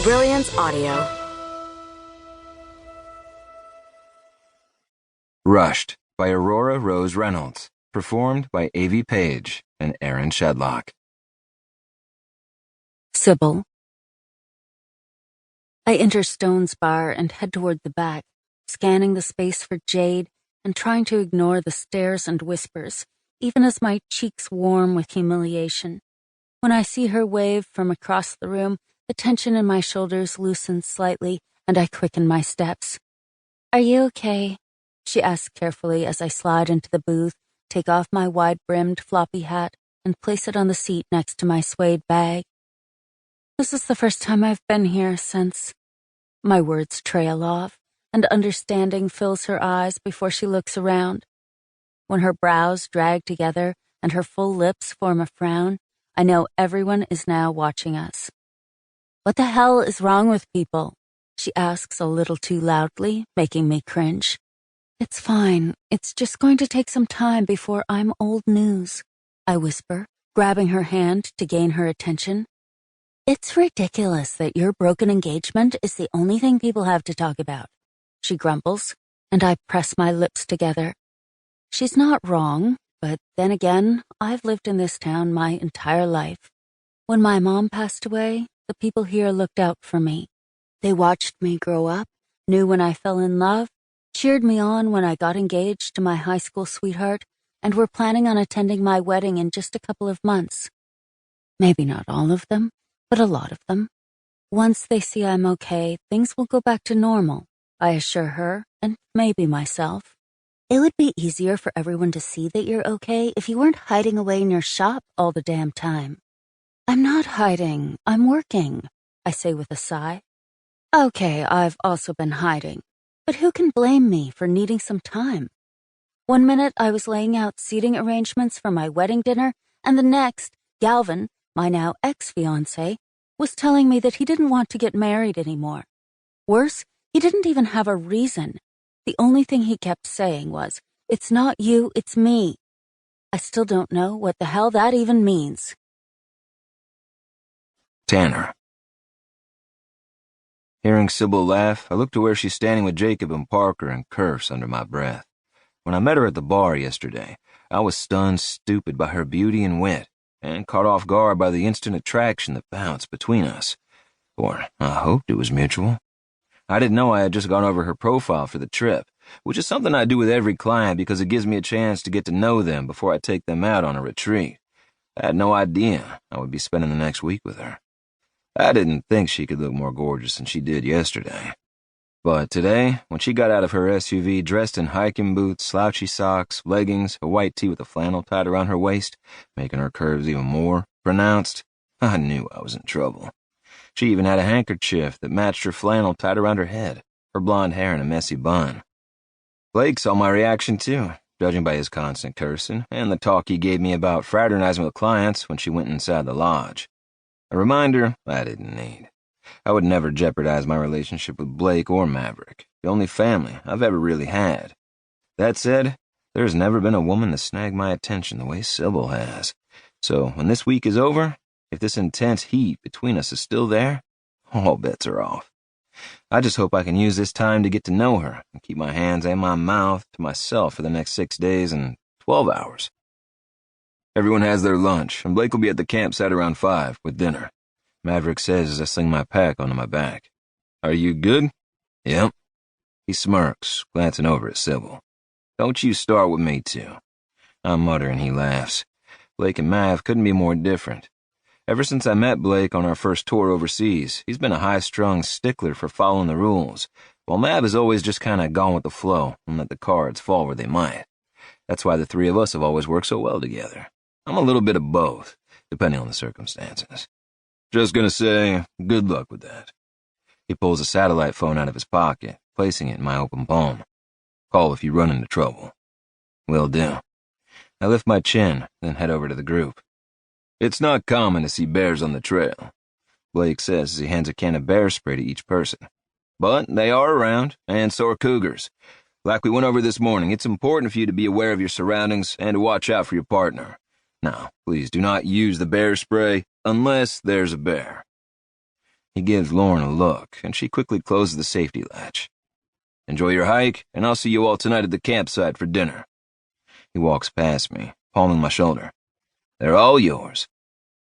Brilliance Audio. Rushed by Aurora Rose Reynolds. Performed by A.V. Page and Aaron Shedlock. Cybil. I enter Stone's bar and head toward the back, scanning the space for Jade and trying to ignore the stares and whispers, even as my cheeks warm with humiliation. When I see her wave from across the room, the tension in my shoulders loosens slightly, and I quicken my steps. "Are you okay?" she asks carefully as I slide into the booth, take off my wide-brimmed floppy hat, and place it on the seat next to my suede bag. This is the first time I've been here since... My words trail off, and understanding fills her eyes before she looks around. When her brows drag together and her full lips form a frown, I know everyone is now watching us. "What the hell is wrong with people?" she asks a little too loudly, making me cringe. "It's fine. It's just going to take some time before I'm old news," I whisper, grabbing her hand to gain her attention. "It's ridiculous that your broken engagement is the only thing people have to talk about," she grumbles, and I press my lips together. She's not wrong, but then again, I've lived in this town my entire life. When my mom passed away, the people here looked out for me. They watched me grow up, knew when I fell in love, cheered me on when I got engaged to my high school sweetheart, and were planning on attending my wedding in just a couple of months. Maybe not all of them, but a lot of them. Once they see I'm okay, things will go back to normal, I assure her, and maybe myself. It would be easier for everyone to see that you're okay if you weren't hiding away in your shop all the damn time. "I'm not hiding, I'm working," I say with a sigh. Okay, I've also been hiding, but who can blame me for needing some time? One minute I was laying out seating arrangements for my wedding dinner, and the next, Galvin, my now ex-fiancé, was telling me that he didn't want to get married anymore. Worse, he didn't even have a reason. The only thing he kept saying was, "It's not you, it's me." I still don't know what the hell that even means. Tanner. Hearing Cybil laugh, I look to where she's standing with Jacob and Parker and curse under my breath. When I met her at the bar yesterday, I was stunned stupid by her beauty and wit, and caught off guard by the instant attraction that bounced between us. Or I hoped it was mutual. I didn't know I had just gone over her profile for the trip, which is something I do with every client because it gives me a chance to get to know them before I take them out on a retreat. I had no idea I would be spending the next week with her. I didn't think she could look more gorgeous than she did yesterday. But today, when she got out of her SUV dressed in hiking boots, slouchy socks, leggings, a white tee with a flannel tied around her waist, making her curves even more pronounced, I knew I was in trouble. She even had a handkerchief that matched her flannel tied around her head, her blonde hair in a messy bun. Blake saw my reaction too, judging by his constant cursing and the talk he gave me about fraternizing with clients when she went inside the lodge. A reminder I didn't need. I would never jeopardize my relationship with Blake or Maverick, the only family I've ever really had. That said, there's never been a woman to snag my attention the way Cybil has. So when this week is over, if this intense heat between us is still there, all bets are off. I just hope I can use this time to get to know her and keep my hands and my mouth to myself for the next 6 days and 12 hours. Everyone has their lunch, and Blake will be at the campsite around 5 with dinner. Maverick says as I sling my pack onto my back. "Are you good?" "Yep." He smirks, glancing over at Cybil. "Don't you start with me, too." I mutter and he laughs. Blake and Mav couldn't be more different. Ever since I met Blake on our first tour overseas, he's been a high-strung stickler for following the rules, while Mav has always just kinda gone with the flow and let the cards fall where they might. That's why the three of us have always worked so well together. I'm a little bit of both, depending on the circumstances. Just gonna say, good luck with that. He pulls a satellite phone out of his pocket, placing it in my open palm. Call if you run into trouble. Will do. I lift my chin, then head over to the group. It's not common to see bears on the trail, Blake says as he hands a can of bear spray to each person. But they are around, and so are cougars. Like we went over this morning, it's important for you to be aware of your surroundings and to watch out for your partner. Now, please do not use the bear spray unless there's a bear. He gives Lauren a look, and she quickly closes the safety latch. Enjoy your hike, and I'll see you all tonight at the campsite for dinner. He walks past me, palming my shoulder. They're all yours.